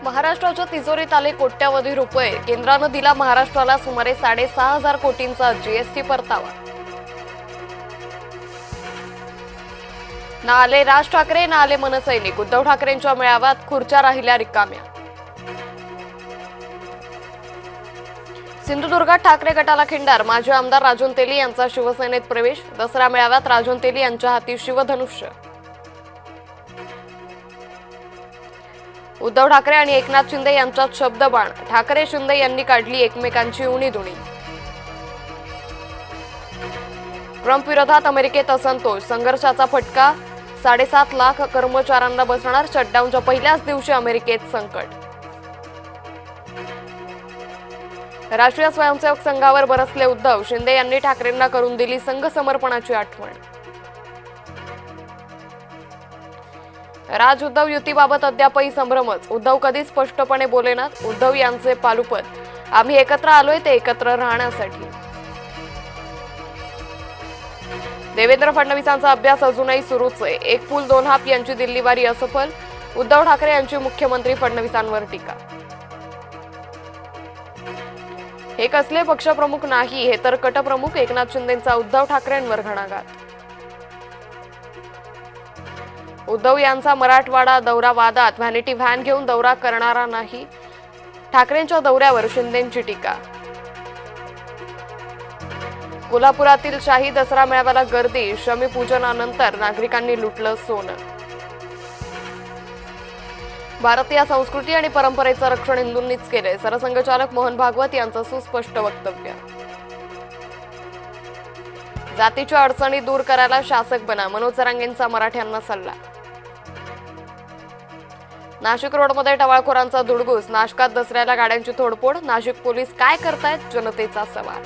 महाराष्ट्राच्या तिजोरीत आले कोट्यवधी रुपये. केंद्रानं दिला महाराष्ट्राला सुमारे 6,500 कोटींचा जीएसटी परतावा. ना आले राज ठाकरे ना आले मनसैनिक. उद्धव ठाकरेंच्या मेळाव्यात खुर्च्या राहिल्या रिकाम्या. सिंधुदुर्गात ठाकरे गटाला खिंडार. माजी आमदार राजन तेली यांचा शिवसेनेत प्रवेश. दसरा मेळाव्यात राजन तेली यांच्या हाती शिवधनुष्य. उद्धव ठाकरे आणि एकनाथ शिंदे यांच्यात शब्दबाण. ठाकरे शिंदे यांनी काढली एकमेकांची उणीधुणी. ट्रम्प विरोधात अमेरिकेत असंतोष. संघर्षाचा फटका. 7.5 लाख कर्मचाऱ्यांना बसणार. शटडाऊनच्या पहिल्याच दिवशी अमेरिकेत संकट. राष्ट्रीय स्वयंसेवक संघावर बरसले उद्धव. शिंदे यांनी ठाकरेंना करून दिली संघ समर्पणाची आठवण. राज उद्धव युतीबाबत अद्यापही संभ्रमच. उद्धव कधी स्पष्टपणे बोलेनात. उद्धव यांचे पालुपद. आम्ही एकत्र आलोय ते एकत्र राहण्यासाठी. देवेंद्र फडणवीसांचा अभ्यास अजूनही सुरूच आहे. एक पूल दोन हाप यांची दिल्लीवारी असफल. उद्धव ठाकरे यांची मुख्यमंत्री फडणवीसांवर टीका. हे कसले पक्षप्रमुख नाही, हे तर कटप्रमुख. एकनाथ शिंदेंचा उद्धव ठाकरेंवर घणाघात. उद्धव यांचा मराठवाडा दौरा वादात. व्हॅनिटी व्हॅन घेऊन दौरा करणारा नाही. ठाकरेंच्या दौऱ्यावर शिंदेंची टीका. कोल्हापुरातील शाही दसरा मेळाव्याला गर्दी. शमीपूजनानंतर नागरिकांनी लुटलं सोनं. भारतीय संस्कृती आणि परंपरेचं रक्षण हिंदूंनीच केलंय. सरसंघचालक मोहन भागवत यांचं सुस्पष्ट वक्तव्य. जातीच्या अडचणी दूर करायला शासक बना. मनोज जरांगेंचा मराठ्यांना सल्ला. नाशिक रोडमध्ये टवाळखोरांचा धुडगूस. नाशकात दसऱ्याला गाड्यांची तोडफोड. नाशिक पोलीस काय करतायत, जनतेचा सवाल.